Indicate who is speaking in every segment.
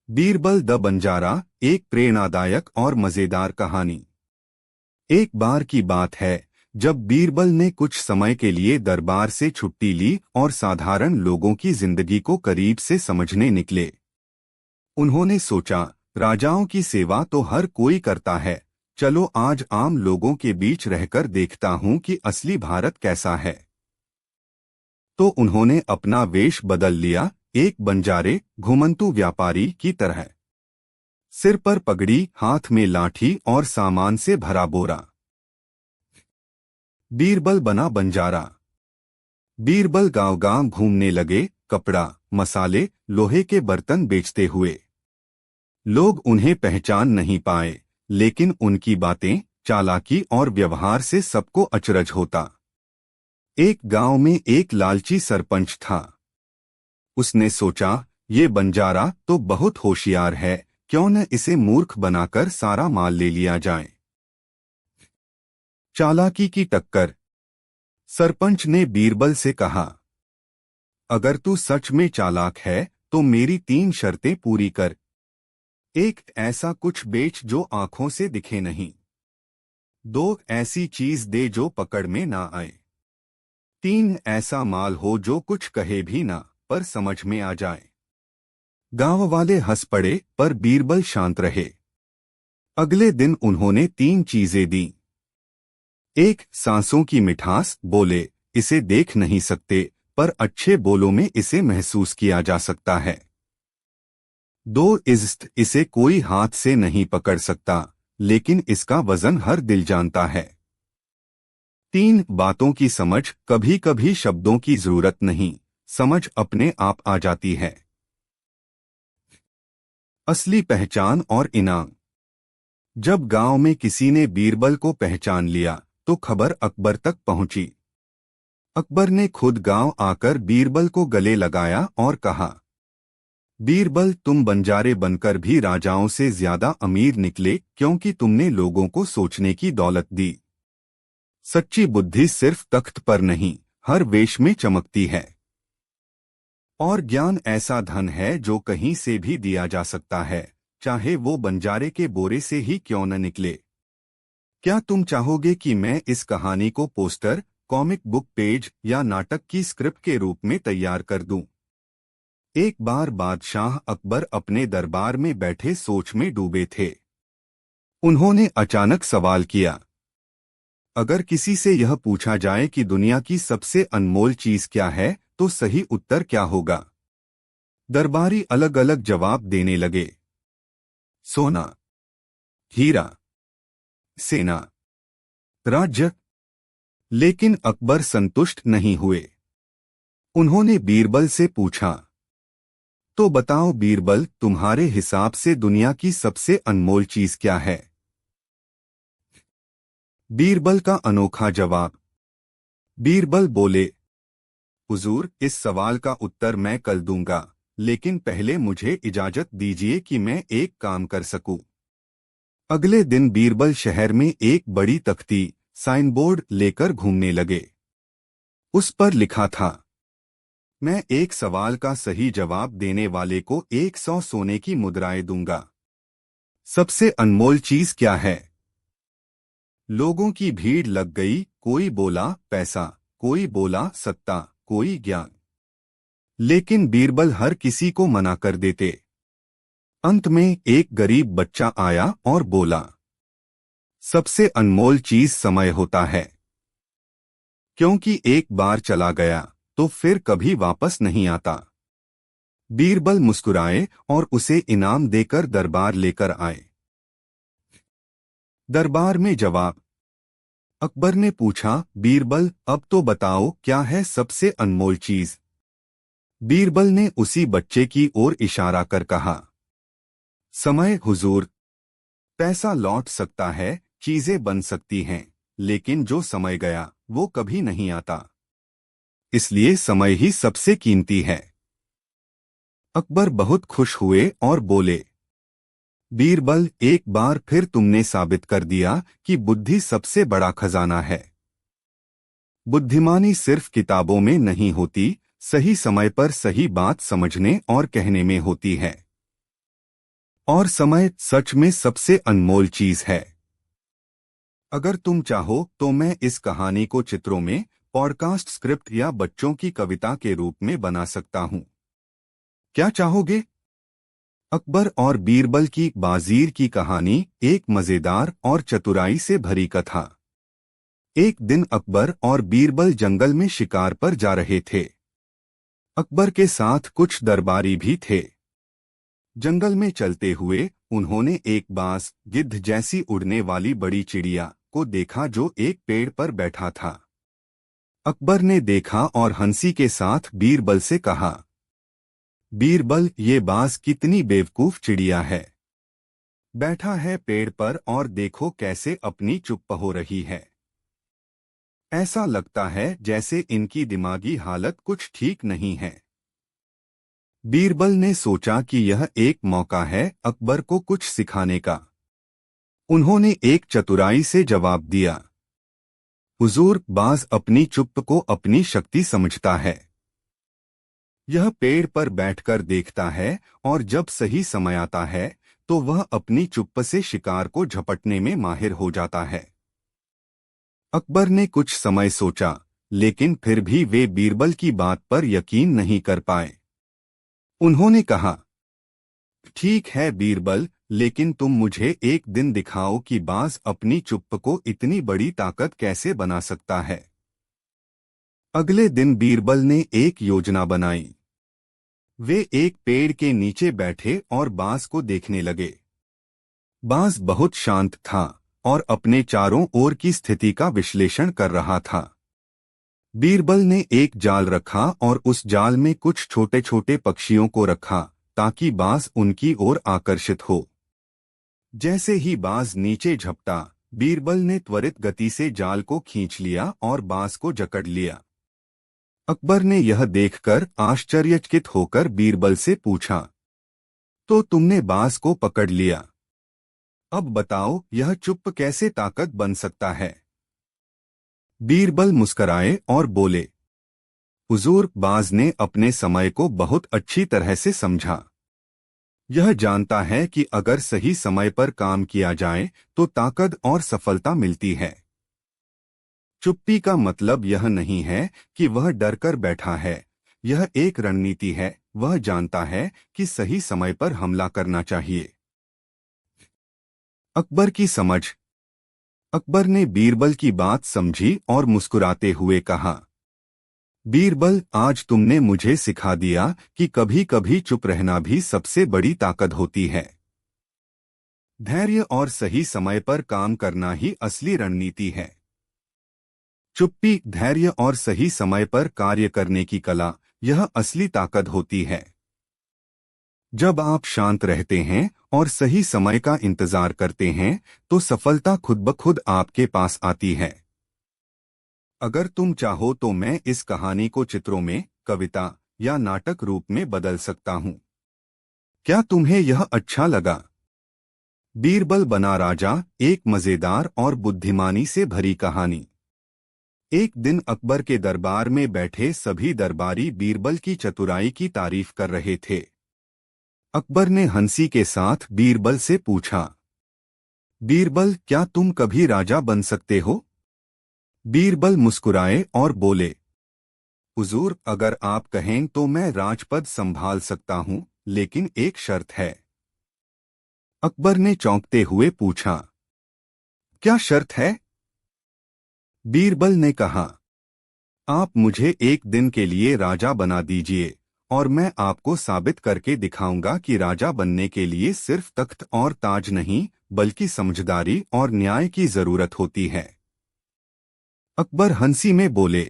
Speaker 1: Birbal the Banjara, एक प्रेरणादायक और मजेदार कहानी। एक बार की बात है जब बीरबल ने कुछ समय के लिए दरबार से छुट्टी ली और साधारण लोगों की जिंदगी को करीब से समझने निकले। उन्होंने सोचा, राजाओं की सेवा तो हर कोई करता है, चलो आज आम लोगों के बीच रहकर देखता हूं कि असली भारत कैसा है। तो उन्होंने अपना वेश बदल लिया, एक बंजारे घुमंतू व्यापारी की तरह। सिर पर पगड़ी, हाथ में लाठी और सामान से भरा बोरा। बीरबल बना बंजारा। बीरबल गांव-गांव घूमने लगे, कपड़ा, मसाले, लोहे के बर्तन बेचते हुए। लोग उन्हें पहचान नहीं पाए, लेकिन उनकी बातें, चालाकी और व्यवहार से सबको अचरज होता। एक गांव में एक लालची सरपंच था। उसने सोचा, ये बंजारा तो बहुत होशियार है, क्यों न इसे मूर्ख बनाकर सारा माल ले लिया जाए। चालाकी की टक्कर। सरपंच ने बीरबल से कहा, अगर तू सच में चालाक है तो मेरी 3 शर्तें पूरी कर। एक, ऐसा कुछ बेच जो आंखों से दिखे नहीं। 2, ऐसी चीज दे जो पकड़ में ना आए। 3, ऐसा माल हो जो कुछ कहे भी ना, पर समझ में आ जाए। गांव वाले हंस पड़े, पर बीरबल शांत रहे। अगले दिन उन्होंने 3 चीजें दी। एक, सांसों की मिठास, बोले, इसे देख नहीं सकते, पर अच्छे बोलों में इसे महसूस किया जा सकता है। 2, इज्जत, इसे कोई हाथ से नहीं पकड़ सकता, लेकिन इसका वजन हर दिल जानता है। 3, बातों की समझ, कभी कभी शब्दों की जरूरत नहीं, समझ अपने आप आ जाती है। असली पहचान और इनाम। जब गांव में किसी ने बीरबल को पहचान लिया तो खबर अकबर तक पहुंची। अकबर ने खुद गांव आकर बीरबल को गले लगाया और कहा, बीरबल, तुम बंजारे बनकर भी राजाओं से ज्यादा अमीर निकले, क्योंकि तुमने लोगों को सोचने की दौलत दी। सच्ची बुद्धि सिर्फ तख्त पर नहीं, हर वेश में चमकती है। और ज्ञान ऐसा धन है जो कहीं से भी दिया जा सकता है, चाहे वो बंजारे के बोरे से ही क्यों न निकले। क्या तुम चाहोगे कि मैं इस कहानी को पोस्टर, कॉमिक बुक पेज या नाटक की स्क्रिप्ट के रूप में तैयार कर दूं? एक बार बादशाह अकबर अपने दरबार में बैठे सोच में डूबे थे। उन्होंने अचानक सवाल किया, अगर किसी से यह पूछा जाए कि दुनिया की सबसे अनमोल चीज क्या है, तो सही उत्तर क्या होगा? दरबारी अलग अलग जवाब देने लगे। सोना, हीरा, सेना, राज्य। लेकिन अकबर संतुष्ट नहीं हुए। उन्होंने बीरबल से पूछा, तो बताओ बीरबल, तुम्हारे हिसाब से दुनिया की सबसे अनमोल चीज क्या है? बीरबल का अनोखा जवाब। बीरबल बोले, हुजूर, इस सवाल का उत्तर मैं कल दूंगा, लेकिन पहले मुझे इजाजत दीजिए कि मैं एक काम कर सकूं। अगले दिन बीरबल शहर में एक बड़ी तख्ती, साइन बोर्ड लेकर घूमने लगे। उस पर लिखा था, मैं एक सवाल का सही जवाब देने वाले को 100 सोने की मुद्राएं दूंगा। सबसे अनमोल चीज क्या है? लोगों की भीड़ लग गई, कोई बोला पैसा, कोई बोला सत्ता, कोई ज्ञान। लेकिन बीरबल हर किसी को मना कर देते। अंत में एक गरीब बच्चा आया और बोला, सबसे अनमोल चीज समय होता है, क्योंकि एक बार चला गया तो फिर कभी वापस नहीं आता। बीरबल मुस्कुराए और उसे इनाम देकर दरबार लेकर आए। दरबार में जवाब। अकबर ने पूछा, बीरबल, अब तो बताओ क्या है सबसे अनमोल चीज? बीरबल ने उसी बच्चे की ओर इशारा कर कहा, समय हुजूर। पैसा लौट सकता है, चीजें बन सकती हैं, लेकिन जो समय गया वो कभी नहीं आता। इसलिए समय ही सबसे कीमती है। अकबर बहुत खुश हुए और बोले, बीरबल, एक बार फिर तुमने साबित कर दिया कि बुद्धि सबसे बड़ा खजाना है। बुद्धिमानी सिर्फ किताबों में नहीं होती, सही समय पर सही बात समझने और कहने में होती है। और समय सच में सबसे अनमोल चीज है। अगर तुम चाहो तो मैं इस कहानी को चित्रों में, पॉडकास्ट स्क्रिप्ट या बच्चों की कविता के रूप में बना सकता हूँ। क्या चाहोगे? अकबर और बीरबल की बाजीर की कहानी एक मजेदार और चतुराई से भरी कथा। एक दिन अकबर और बीरबल जंगल में शिकार पर जा रहे थे। अकबर के साथ कुछ दरबारी भी थे। जंगल में चलते हुए उन्होंने एक बाज, गिद्ध जैसी उड़ने वाली बड़ी चिड़िया को देखा जो एक पेड़ पर बैठा था। अकबर ने देखा और हंसी के साथ बीरबल से कहा, बीरबल, ये बाज कितनी बेवकूफ चिड़िया है। बैठा है पेड़ पर और देखो कैसे अपनी चुप हो रही है। ऐसा लगता है जैसे इनकी दिमागी हालत कुछ ठीक नहीं है। बीरबल ने सोचा कि यह एक मौका है अकबर को कुछ सिखाने का। उन्होंने एक चतुराई से जवाब दिया, हुजूर, बाज अपनी चुप्प को अपनी शक्ति समझता है। यह पेड़ पर बैठकर देखता है और जब सही समय आता है तो वह अपनी चुप्प से शिकार को झपटने में माहिर हो जाता है। अकबर ने कुछ समय सोचा, लेकिन फिर भी वे बीरबल की बात पर यकीन नहीं कर पाए। उन्होंने कहा, ठीक है बीरबल, लेकिन तुम मुझे एक दिन दिखाओ कि बाज अपनी चुप्प को इतनी बड़ी ताकत कैसे बना सकता है। अगले दिन बीरबल ने एक योजना बनाई। वे एक पेड़ के नीचे बैठे और बाज को देखने लगे। बाज बहुत शांत था और अपने चारों ओर की स्थिति का विश्लेषण कर रहा था। बीरबल ने एक जाल रखा और उस जाल में कुछ छोटे छोटे पक्षियों को रखा ताकि बाज उनकी ओर आकर्षित हो। जैसे ही बाज नीचे झपटा, बीरबल ने त्वरित गति से जाल को खींच लिया और बाज को जकड़ लिया। अकबर ने यह देखकर आश्चर्यचकित होकर बीरबल से पूछा, तो तुमने बाज को पकड़ लिया? अब बताओ यह चुप्प कैसे ताकत बन सकता है? बीरबल मुस्कराए और बोले, हुजूर, बाज ने अपने समय को बहुत अच्छी तरह से समझा। यह जानता है कि अगर सही समय पर काम किया जाए तो ताकत और सफलता मिलती है। चुप्पी का मतलब यह नहीं है कि वह डर कर बैठा है, यह एक रणनीति है। वह जानता है कि सही समय पर हमला करना चाहिए। अकबर की समझ। अकबर ने बीरबल की बात समझी और मुस्कुराते हुए कहा, बीरबल, आज तुमने मुझे सिखा दिया कि कभी कभी चुप रहना भी सबसे बड़ी ताकत होती है। धैर्य और सही समय पर काम करना ही असली रणनीति है। चुप्पी, धैर्य और सही समय पर कार्य करने की कला, यह असली ताकत होती है। जब आप शांत रहते हैं और सही समय का इंतजार करते हैं तो सफलता खुद ब खुद आपके पास आती है। अगर तुम चाहो तो मैं इस कहानी को चित्रों में, कविता या नाटक रूप में बदल सकता हूँ। क्या तुम्हें यह अच्छा लगा? बीरबल बना राजा, एक मजेदार और बुद्धिमानी से भरी कहानी। एक दिन अकबर के दरबार में बैठे सभी दरबारी बीरबल की चतुराई की तारीफ कर रहे थे। अकबर ने हंसी के साथ बीरबल से पूछा, बीरबल, क्या तुम कभी राजा बन सकते हो? बीरबल मुस्कुराए और बोले, हुजूर, अगर आप कहें तो मैं राजपद संभाल सकता हूं, लेकिन एक शर्त है। अकबर ने चौंकते हुए पूछा, क्या शर्त है? बीरबल ने कहा, आप मुझे एक दिन के लिए राजा बना दीजिए और मैं आपको साबित करके दिखाऊंगा कि राजा बनने के लिए सिर्फ तख्त और ताज नहीं, बल्कि समझदारी और न्याय की जरूरत होती है। अकबर हंसी में बोले,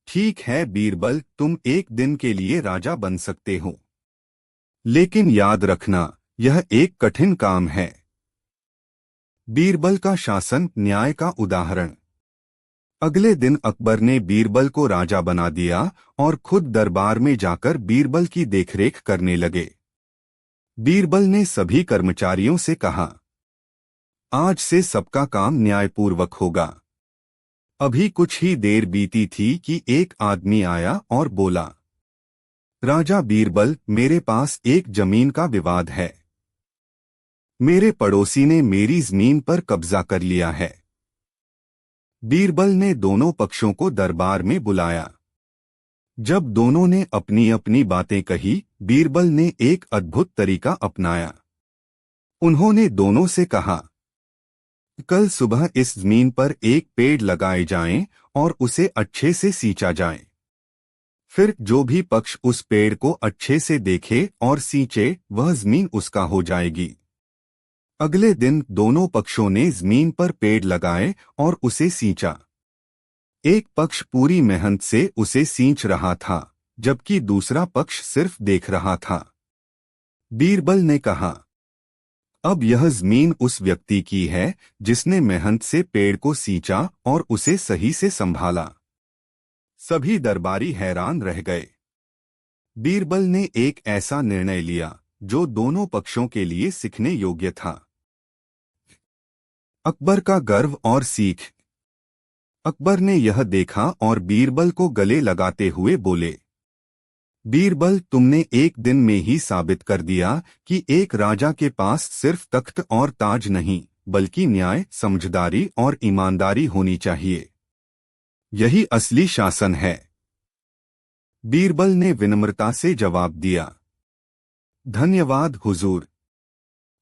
Speaker 1: ठीक है बीरबल, तुम एक दिन के लिए राजा बन सकते हो, लेकिन याद रखना यह एक कठिन काम है। बीरबल का शासन, न्याय का उदाहरण। अगले दिन अकबर ने बीरबल को राजा बना दिया और खुद दरबार में जाकर बीरबल की देखरेख करने लगे। बीरबल ने सभी कर्मचारियों से कहा, आज से सबका काम न्यायपूर्वक होगा। अभी कुछ ही देर बीती थी कि एक आदमी आया और बोला, राजा बीरबल, मेरे पास एक जमीन का विवाद है। मेरे पड़ोसी ने मेरी जमीन पर कब्जा कर लिया है। बीरबल ने दोनों पक्षों को दरबार में बुलाया। जब दोनों ने अपनी अपनी बातें कही, बीरबल ने एक अद्भुत तरीका अपनाया। उन्होंने दोनों से कहा, कल सुबह इस जमीन पर एक पेड़ लगाए जाएं और उसे अच्छे से सींचा जाए। फिर जो भी पक्ष उस पेड़ को अच्छे से देखे और सींचे, वह जमीन उसका हो जाएगी। अगले दिन दोनों पक्षों ने जमीन पर पेड़ लगाए और उसे सींचा। एक पक्ष पूरी मेहनत से उसे सींच रहा था, जबकि दूसरा पक्ष सिर्फ देख रहा था। बीरबल ने कहा, अब यह जमीन उस व्यक्ति की है जिसने मेहनत से पेड़ को सींचा और उसे सही से संभाला। सभी दरबारी हैरान रह गए। बीरबल ने एक ऐसा निर्णय लिया जो दोनों पक्षों के लिए सीखने योग्य था। अकबर का गर्व और सीख। अकबर ने यह देखा और बीरबल को गले लगाते हुए बोले, बीरबल, तुमने एक दिन में ही साबित कर दिया कि एक राजा के पास सिर्फ तख्त और ताज नहीं, बल्कि न्याय, समझदारी और ईमानदारी होनी चाहिए। यही असली शासन है। बीरबल ने विनम्रता से जवाब दिया, धन्यवाद हुजूर।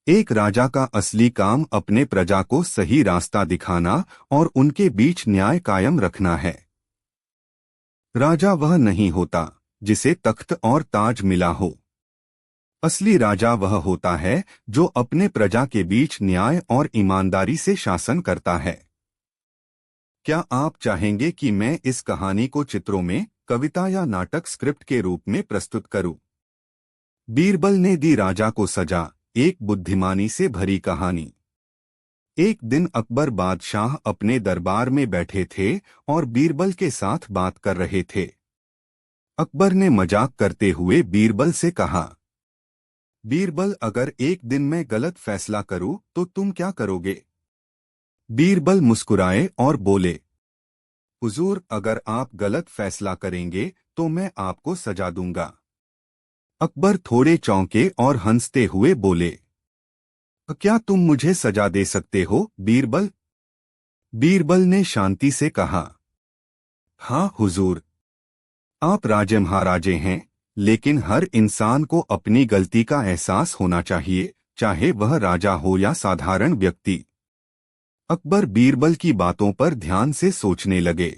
Speaker 1: एक राजा का असली काम अपने प्रजा को सही रास्ता दिखाना और उनके बीच न्याय कायम रखना है। राजा वह नहीं होता जिसे तख्त और ताज मिला हो। असली राजा वह होता है जो अपने प्रजा के बीच न्याय और ईमानदारी से शासन करता है। क्या आप चाहेंगे कि मैं इस कहानी को चित्रों में, कविता या नाटक स्क्रिप्ट के रूप में प्रस्तुत करूं? बीरबल ने दी राजा को सजा, एक बुद्धिमानी से भरी कहानी। एक दिन अकबर बादशाह अपने दरबार में बैठे थे और बीरबल के साथ बात कर रहे थे। अकबर ने मजाक करते हुए बीरबल से कहा, बीरबल, अगर एक दिन मैं गलत फैसला करूं तो तुम क्या करोगे? बीरबल मुस्कुराए और बोले, हुजूर, अगर आप गलत फैसला करेंगे तो मैं आपको सजा दूंगा। अकबर थोड़े चौंके और हंसते हुए बोले, क्या तुम मुझे सजा दे सकते हो बीरबल? बीरबल ने शांति से कहा, हाँ हुजूर। आप राजे महाराजे हैं, लेकिन हर इंसान को अपनी गलती का एहसास होना चाहिए, चाहे वह राजा हो या साधारण व्यक्ति। अकबर बीरबल की बातों पर ध्यान से सोचने लगे।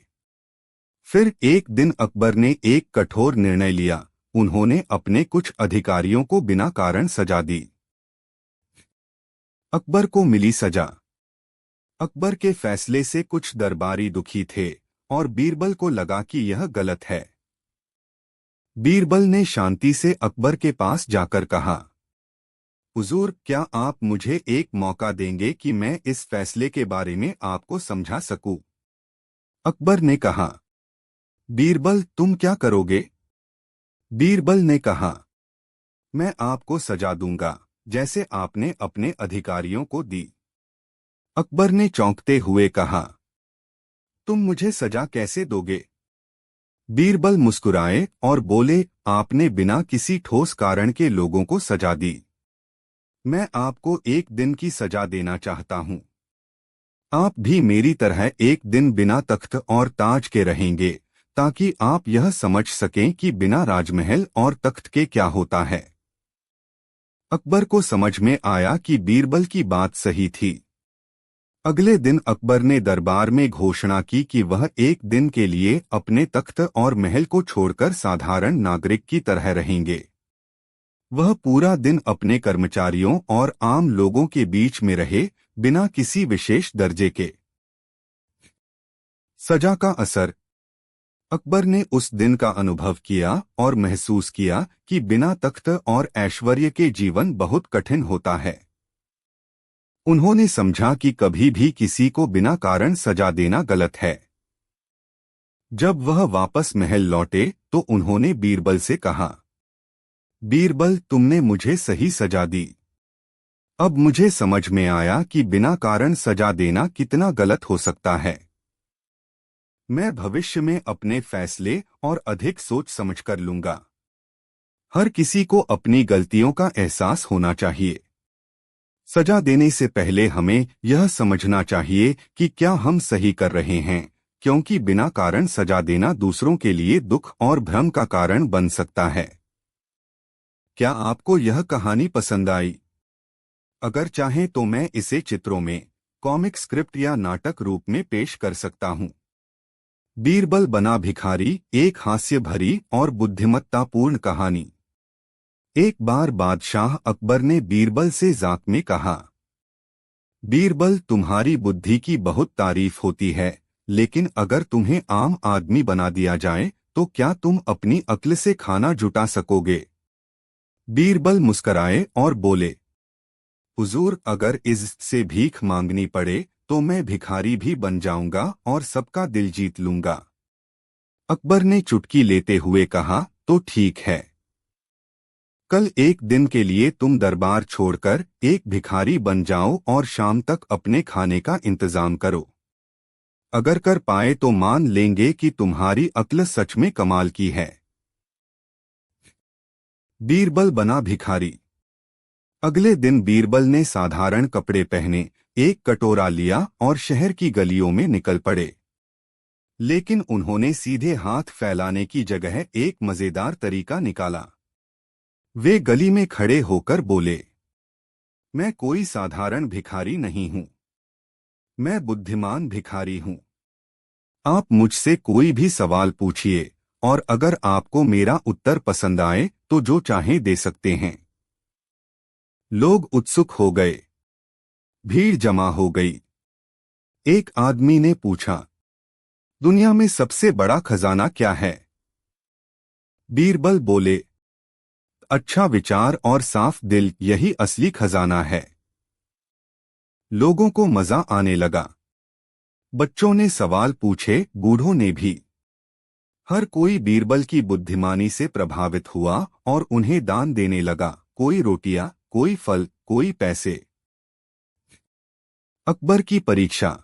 Speaker 1: फिर एक दिन अकबर ने एक कठोर निर्णय लिया। उन्होंने अपने कुछ अधिकारियों को बिना कारण सजा दी। अकबर को मिली सजा। अकबर के फैसले से कुछ दरबारी दुखी थे और बीरबल को लगा कि यह गलत है। बीरबल ने शांति से अकबर के पास जाकर कहा, हुजूर, क्या आप मुझे एक मौका देंगे कि मैं इस फैसले के बारे में आपको समझा सकूं? अकबर ने कहा, बीरबल, तुम क्या करोगे? बीरबल ने कहा, मैं आपको सजा दूंगा, जैसे आपने अपने अधिकारियों को दी। अकबर ने चौंकते हुए कहा, तुम मुझे सजा कैसे दोगे? बीरबल मुस्कुराए और बोले, आपने बिना किसी ठोस कारण के लोगों को सजा दी। मैं आपको एक दिन की सजा देना चाहता हूं। आप भी मेरी तरह एक दिन बिना तख्त और ताज के रहेंगे, ताकि आप यह समझ सकें कि बिना राजमहल और तख्त के क्या होता है। अकबर को समझ में आया कि बीरबल की बात सही थी। अगले दिन अकबर ने दरबार में घोषणा की कि वह एक दिन के लिए अपने तख्त और महल को छोड़कर साधारण नागरिक की तरह रहेंगे। वह पूरा दिन अपने कर्मचारियों और आम लोगों के बीच में रहे, बिना किसी विशेष दर्जे के। सजा का असर। अकबर ने उस दिन का अनुभव किया और महसूस किया कि बिना तख्त और ऐश्वर्य के जीवन बहुत कठिन होता है। उन्होंने समझा कि कभी भी किसी को बिना कारण सजा देना गलत है। जब वह वापस महल लौटे तो उन्होंने बीरबल से कहा, बीरबल, तुमने मुझे सही सजा दी। अब मुझे समझ में आया कि बिना कारण सजा देना कितना गलत हो सकता है। मैं भविष्य में अपने फैसले और अधिक सोच समझ कर लूंगा। हर किसी को अपनी गलतियों का एहसास होना चाहिए। सजा देने से पहले हमें यह समझना चाहिए कि क्या हम सही कर रहे हैं, क्योंकि बिना कारण सजा देना दूसरों के लिए दुख और भ्रम का कारण बन सकता है। क्या आपको यह कहानी पसंद आई? अगर चाहें तो मैं इसे चित्रों में, कॉमिक स्क्रिप्ट या नाटक रूप में पेश कर सकता हूँ। बीरबल बना भिखारी एक हास्य भरी और बुद्धिमत्तापूर्ण कहानी। एक बार बादशाह अकबर ने बीरबल से जाक में कहा, बीरबल, तुम्हारी बुद्धि की बहुत तारीफ होती है, लेकिन अगर तुम्हें आम आदमी बना दिया जाए तो क्या तुम अपनी अक्ल से खाना जुटा सकोगे? बीरबल मुस्कराए और बोले, हुजूर, अगर इससे भीख मांगनी पड़े तो मैं भिखारी भी बन जाऊंगा और सबका दिल जीत लूंगा। अकबर ने चुटकी लेते हुए कहा, तो ठीक है। कल एक दिन के लिए तुम दरबार छोड़कर एक भिखारी बन जाओ और शाम तक अपने खाने का इंतजाम करो। अगर कर पाए तो मान लेंगे कि तुम्हारी अक्ल सच में कमाल की है। बीरबल बना भिखारी। अगले दिन बीरबल ने साधारण कपड़े पहने, एक कटोरा लिया और शहर की गलियों में निकल पड़े। लेकिन उन्होंने सीधे हाथ फैलाने की जगह एक मजेदार तरीका निकाला। वे गली में खड़े होकर बोले, मैं कोई साधारण भिखारी नहीं हूं, मैं बुद्धिमान भिखारी हूं। आप मुझसे कोई भी सवाल पूछिए और अगर आपको मेरा उत्तर पसंद आए तो जो चाहें दे सकते हैं। लोग उत्सुक हो गए। भीड़ जमा हो गई। एक आदमी ने पूछा, दुनिया में सबसे बड़ा खजाना क्या है? बीरबल बोले, अच्छा विचार और साफ दिल, यही असली खजाना है। लोगों को मजा आने लगा। बच्चों ने सवाल पूछे, बूढ़ों ने भी। हर कोई बीरबल की बुद्धिमानी से प्रभावित हुआ और उन्हें दान देने लगा, कोई रोटियां, कोई फल, कोई पैसे। अकबर की परीक्षा।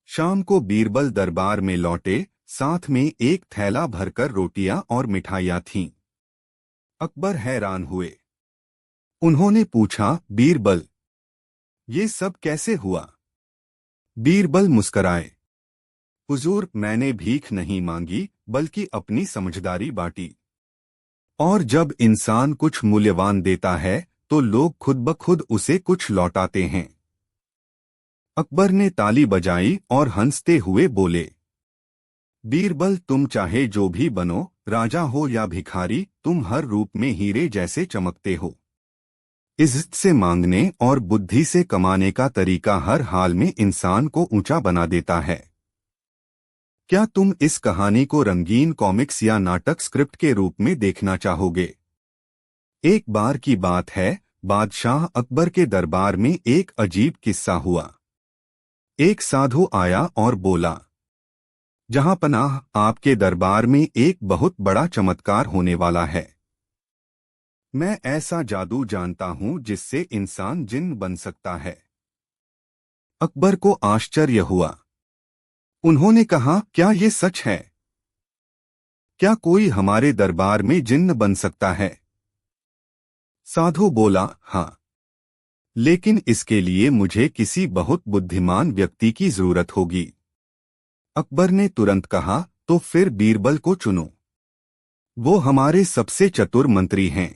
Speaker 1: शाम को बीरबल दरबार में लौटे, साथ में एक थैला भरकर रोटियां और मिठाइयां थीं। अकबर हैरान हुए। उन्होंने पूछा, बीरबल, ये सब कैसे हुआ? बीरबल मुस्कराए, हुजूर, मैंने भीख नहीं मांगी बल्कि अपनी समझदारी बांटी। और जब इंसान कुछ मूल्यवान देता है तो लोग खुद ब खुद उसे कुछ लौटाते हैं। अकबर ने ताली बजाई और हंसते हुए बोले, बीरबल, तुम चाहे जो भी बनो, राजा हो या भिखारी, तुम हर रूप में हीरे जैसे चमकते हो। इज्जत से मांगने और बुद्धि से कमाने का तरीका हर हाल में इंसान को ऊंचा बना देता है। क्या तुम इस कहानी को रंगीन कॉमिक्स या नाटक स्क्रिप्ट के रूप में देखना चाहोगे? एक बार की बात है, बादशाह अकबर के दरबार में एक अजीब किस्सा हुआ। एक साधु आया और बोला, जहां पनाह, आपके दरबार में एक बहुत बड़ा चमत्कार होने वाला है। मैं ऐसा जादू जानता हूं जिससे इंसान जिन्न बन सकता है। अकबर को आश्चर्य हुआ। उन्होंने कहा, क्या ये सच है? क्या कोई हमारे दरबार में जिन्न बन सकता है? साधु बोला, हाँ, लेकिन इसके लिए मुझे किसी बहुत बुद्धिमान व्यक्ति की जरूरत होगी। अकबर ने तुरंत कहा, तो फिर बीरबल को चुनो। वो हमारे सबसे चतुर मंत्री हैं।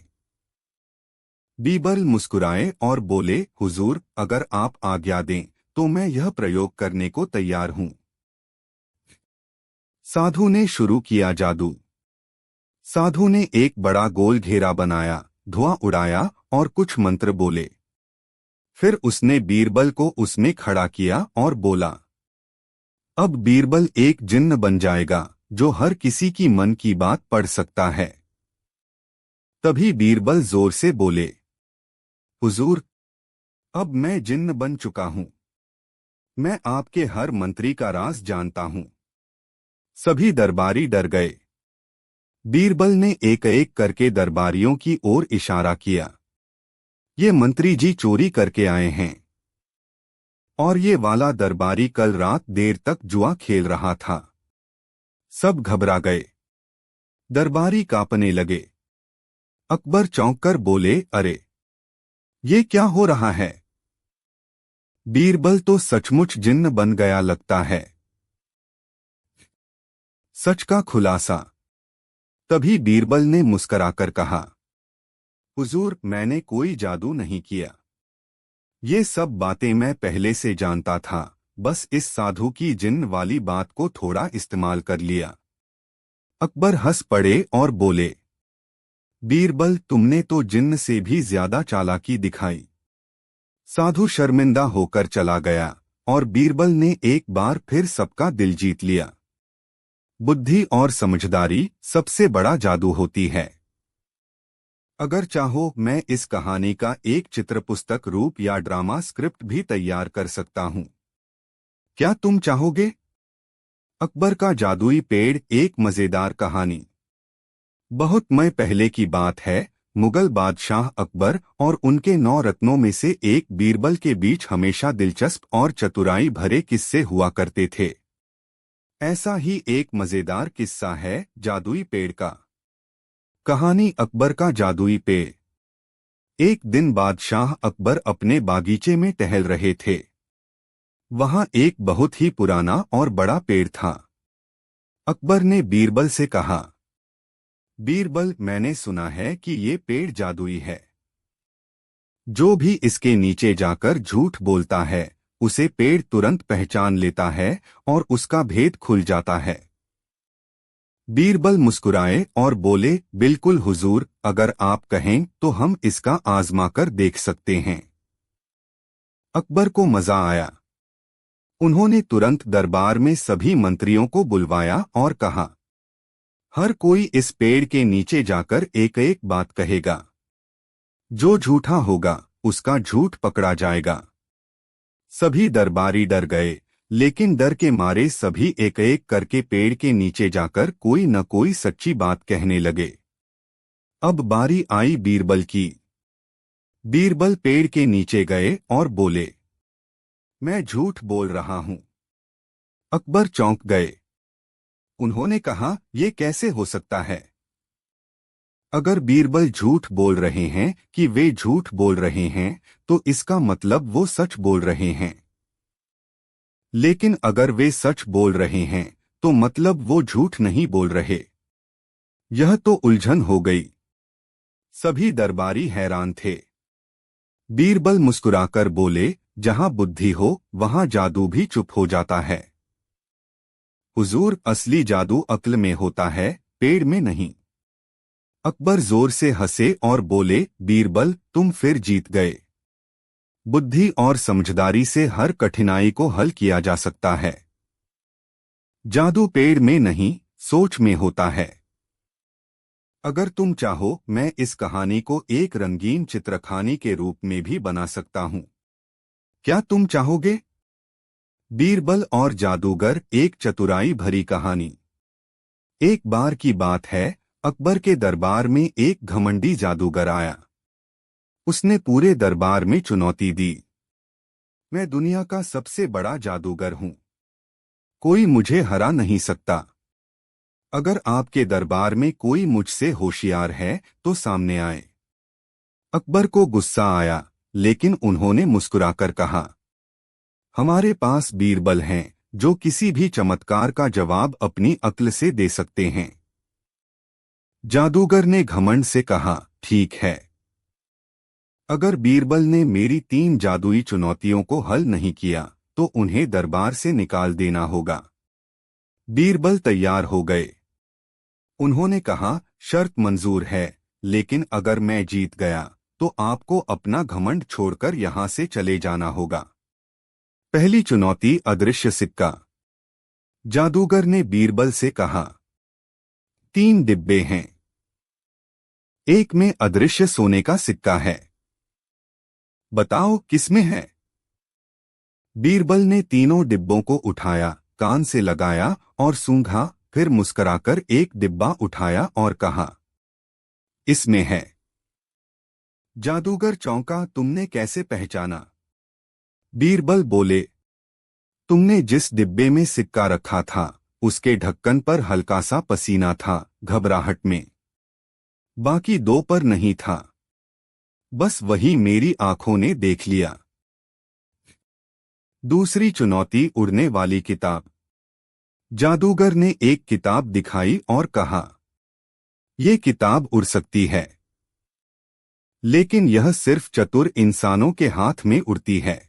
Speaker 1: बीरबल मुस्कुराए और बोले, हुजूर, अगर आप आज्ञा दें तो मैं यह प्रयोग करने को तैयार हूं। साधु ने शुरू किया जादू। साधु ने एक बड़ा गोल घेरा बनाया, धुआं उड़ाया और कुछ मंत्र बोले। फिर उसने बीरबल को उसमें खड़ा किया और बोला, अब बीरबल एक जिन्न बन जाएगा जो हर किसी की मन की बात पढ़ सकता है। तभी बीरबल जोर से बोले, हुजूर, अब मैं जिन्न बन चुका हूं। मैं आपके हर मंत्री का राज जानता हूं। सभी दरबारी डर गए। बीरबल ने एक एक करके दरबारियों की ओर इशारा किया। ये मंत्री जी चोरी करके आए हैं। और ये वाला दरबारी कल रात देर तक जुआ खेल रहा था। सब घबरा गए। दरबारी कांपने लगे। अकबर चौंक कर बोले, अरे, ये क्या हो रहा है? बीरबल तो सचमुच जिन्न बन गया लगता है। सच का खुलासा। तभी बीरबल ने मुस्कराकर कहा, हुजूर, मैंने कोई जादू नहीं किया। ये सब बातें मैं पहले से जानता था, बस इस साधु की जिन्न वाली बात को थोड़ा इस्तेमाल कर लिया। अकबर हंस पड़े और बोले, बीरबल, तुमने तो जिन्न से भी ज्यादा चालाकी दिखाई। साधु शर्मिंदा होकर चला गया और बीरबल ने एक बार फिर सबका दिल जीत लिया। बुद्धि और समझदारी सबसे बड़ा जादू होती है। अगर चाहो मैं इस कहानी का एक चित्र पुस्तक रूप या ड्रामा स्क्रिप्ट भी तैयार कर सकता हूँ। क्या तुम चाहोगे? अकबर का जादुई पेड़ एक मजेदार कहानी। बहुत समय पहले की बात है। मुगल बादशाह अकबर और उनके 9 रत्नों में से एक बीरबल के बीच हमेशा दिलचस्प और चतुराई भरे किस्से हुआ करते थे। ऐसा ही एक मजेदार किस्सा है जादुई पेड़ का। कहानी अकबर का जादुई पेड़। एक दिन बादशाह अकबर अपने बागीचे में टहल रहे थे। वहां एक बहुत ही पुराना और बड़ा पेड़ था। अकबर ने बीरबल से कहा, बीरबल, मैंने सुना है कि ये पेड़ जादुई है। जो भी इसके नीचे जाकर झूठ बोलता है उसे पेड़ तुरंत पहचान लेता है और उसका भेद खुल जाता है। बीरबल मुस्कुराए और बोले, बिल्कुल हुजूर, अगर आप कहें तो हम इसका आजमा कर देख सकते हैं। अकबर को मजा आया। उन्होंने तुरंत दरबार में सभी मंत्रियों को बुलवाया और कहा, हर कोई इस पेड़ के नीचे जाकर एक एक बात कहेगा। जो झूठा होगा उसका झूठ पकड़ा जाएगा। सभी दरबारी डर गए, लेकिन डर के मारे सभी एक एक करके पेड़ के नीचे जाकर कोई न कोई सच्ची बात कहने लगे। अब बारी आई बीरबल की। बीरबल पेड़ के नीचे गए और बोले, मैं झूठ बोल रहा हूं। अकबर चौंक गए। उन्होंने कहा, यह कैसे हो सकता है? अगर बीरबल झूठ बोल रहे हैं कि वे झूठ बोल रहे हैं तो इसका मतलब वो सच बोल रहे हैं। लेकिन अगर वे सच बोल रहे हैं तो मतलब वो झूठ नहीं बोल रहे। यह तो उलझन हो गई। सभी दरबारी हैरान थे। बीरबल मुस्कुराकर बोले, जहां बुद्धि हो वहां जादू भी चुप हो जाता है। हुजूर, असली जादू अक्ल में होता है, पेड़ में नहीं। अकबर जोर से हंसे और बोले, बीरबल, तुम फिर जीत गए। बुद्धि और समझदारी से हर कठिनाई को हल किया जा सकता है। जादू पेड़ में नहीं, सोच में होता है। अगर तुम चाहो मैं इस कहानी को एक रंगीन चित्रखानी के रूप में भी बना सकता हूं। क्या तुम चाहोगे? बीरबल और जादूगर, एक चतुराई भरी कहानी। एक बार की बात है, अकबर के दरबार में एक घमंडी जादूगर आया। उसने पूरे दरबार में चुनौती दी, मैं दुनिया का सबसे बड़ा जादूगर हूं, कोई मुझे हरा नहीं सकता। अगर आपके दरबार में कोई मुझसे होशियार है तो सामने आए। अकबर को गुस्सा आया, लेकिन उन्होंने मुस्कुराकर कहा, हमारे पास बीरबल हैं जो किसी भी चमत्कार का जवाब अपनी अक्ल से दे सकते हैं। जादूगर ने घमंड से कहा, ठीक है। अगर बीरबल ने मेरी 3 जादुई चुनौतियों को हल नहीं किया तो उन्हें दरबार से निकाल देना होगा। बीरबल तैयार हो गए। उन्होंने कहा, शर्त मंजूर है, लेकिन अगर मैं जीत गया तो आपको अपना घमंड छोड़कर यहां से चले जाना होगा। पहली चुनौती, अदृश्य सिक्का। जादूगर ने बीरबल से कहा, 3 डिब्बे हैं, एक में अदृश्य सोने का सिक्का है, बताओ किसमें है? बीरबल ने तीनों डिब्बों को उठाया, कान से लगाया और सूंघा, फिर मुस्कुराकर एक डिब्बा उठाया और कहा, इसमें है। जादूगर चौंका, तुमने कैसे पहचाना? बीरबल बोले, तुमने जिस डिब्बे में सिक्का रखा था उसके ढक्कन पर हल्का सा पसीना था, घबराहट में। बाकी 2 पर नहीं था। बस वही मेरी आंखों ने देख लिया। दूसरी चुनौती, उड़ने वाली किताब। जादूगर ने एक किताब दिखाई और कहा, ये किताब उड़ सकती है, लेकिन यह सिर्फ चतुर इंसानों के हाथ में उड़ती है।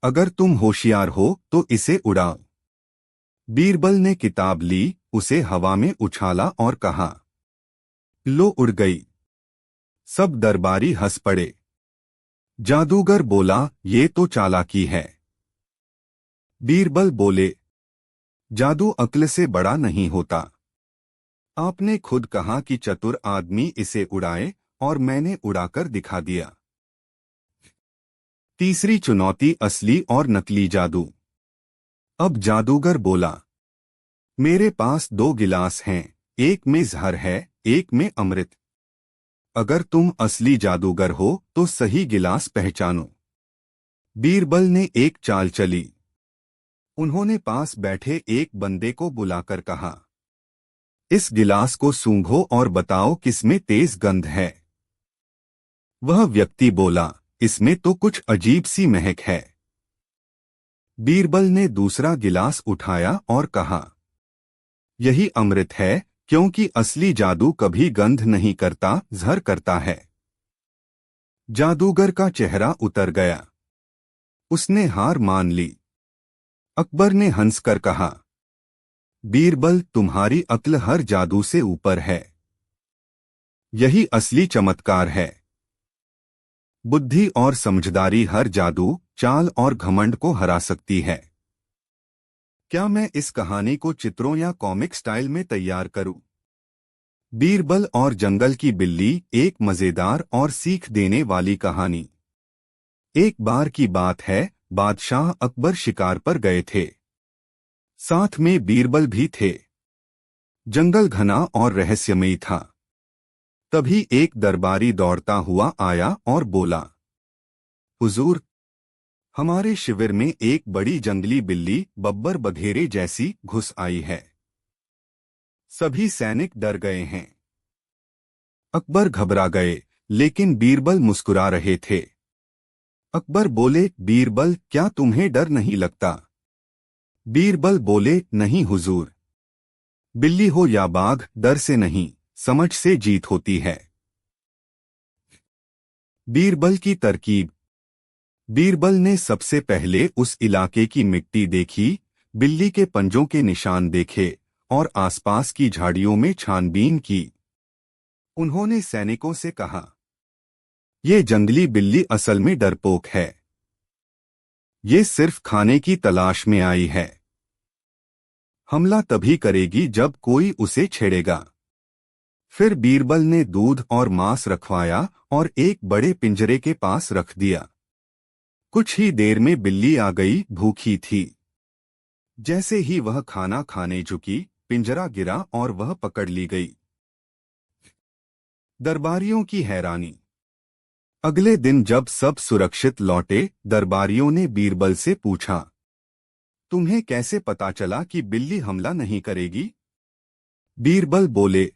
Speaker 1: अगर तुम होशियार हो तो इसे उड़ाओ। बीरबल ने किताब ली, उसे हवा में उछाला और कहा, लो उड़ गई। सब दरबारी हंस पड़े। जादूगर बोला, ये तो चालाकी है। बीरबल बोले, जादू अक्ल से बड़ा नहीं होता। आपने खुद कहा कि चतुर आदमी इसे उड़ाए, और मैंने उड़ाकर दिखा दिया। तीसरी चुनौती, असली और नकली जादू। अब जादूगर बोला, मेरे पास 2 गिलास हैं, एक में जहर है, एक में अमृत। अगर तुम असली जादूगर हो तो सही गिलास पहचानो। बीरबल ने एक चाल चली। उन्होंने पास बैठे एक बंदे को बुलाकर कहा, इस गिलास को सूंघो और बताओ किसमें तेज गंध है। वह व्यक्ति बोला, इसमें तो कुछ अजीब सी महक है। बीरबल ने दूसरा गिलास उठाया और कहा, यही अमृत है, क्योंकि असली जादू कभी गंध नहीं करता, जहर करता है। जादूगर का चेहरा उतर गया। उसने हार मान ली। अकबर ने हंसकर कहा, बीरबल, तुम्हारी अक्ल हर जादू से ऊपर है। यही असली चमत्कार है। बुद्धि और समझदारी हर जादू, चाल और घमंड को हरा सकती है। क्या मैं इस कहानी को चित्रों या कॉमिक स्टाइल में तैयार करूं? बीरबल और जंगल की बिल्ली, एक मजेदार और सीख देने वाली कहानी। एक बार की बात है, बादशाह अकबर शिकार पर गए थे। साथ में बीरबल भी थे। जंगल घना और रहस्यमयी था। तभी एक दरबारी दौड़ता हुआ आया और बोला, हुजूर, हमारे शिविर में एक बड़ी जंगली बिल्ली बब्बर बघेरे जैसी घुस आई है। सभी सैनिक डर गए हैं। अकबर घबरा गए, लेकिन बीरबल मुस्कुरा रहे थे। अकबर बोले, बीरबल, क्या तुम्हें डर नहीं लगता? बीरबल बोले, नहीं हुजूर। बिल्ली हो या बाघ, डर से नहीं, समझ से जीत होती है। बीरबल की तरकीब। बीरबल ने सबसे पहले उस इलाके की मिट्टी देखी, बिल्ली के पंजों के निशान देखे और आसपास की झाड़ियों में छानबीन की। उन्होंने सैनिकों से कहा, ये जंगली बिल्ली असल में डरपोक है। ये सिर्फ खाने की तलाश में आई है। हमला तभी करेगी जब कोई उसे छेड़ेगा। फिर बीरबल ने दूध और मांस रखवाया और एक बड़े पिंजरे के पास रख दिया। कुछ ही देर में बिल्ली आ गई, भूखी थी। जैसे ही वह खाना खाने झुकी, पिंजरा गिरा और वह पकड़ ली गई। दरबारियों की हैरानी। अगले दिन जब सब सुरक्षित लौटे, दरबारियों ने बीरबल से पूछा, तुम्हें कैसे पता चला कि बिल्ली हमला नहीं करेगी? बीरबल बोले,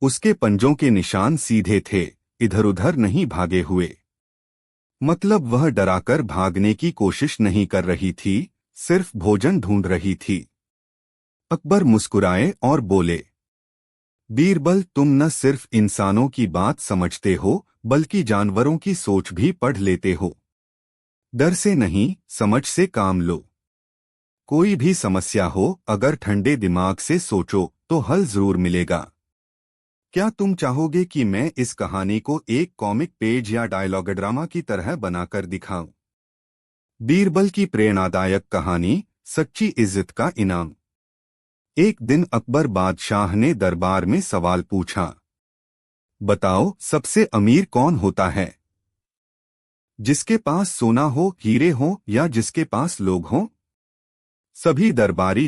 Speaker 1: उसके पंजों के निशान सीधे थे, इधर-उधर नहीं भागे हुए। मतलब वह डराकर भागने की कोशिश नहीं कर रही थी, सिर्फ भोजन ढूंढ रही थी। अकबर मुस्कुराए और बोले, बीरबल, तुम न सिर्फ इंसानों की बात समझते हो, बल्कि जानवरों की सोच भी पढ़ लेते हो। डर से नहीं, समझ से काम लो। कोई भी समस्या हो, अगर ठंडे दिमाग से सोचो तो हल जरूर मिलेगा। क्या तुम चाहोगे कि मैं इस कहानी को एक कॉमिक पेज या डायलॉग ड्रामा की तरह बनाकर दिखाऊं? बीरबल की प्रेरणादायक कहानी, सच्ची इज्जत का इनाम। एक दिन अकबर बादशाह ने दरबार में सवाल पूछा, बताओ, सबसे अमीर कौन होता है? जिसके पास सोना हो, हीरे हो, या जिसके पास लोग हों? सभी दरबारी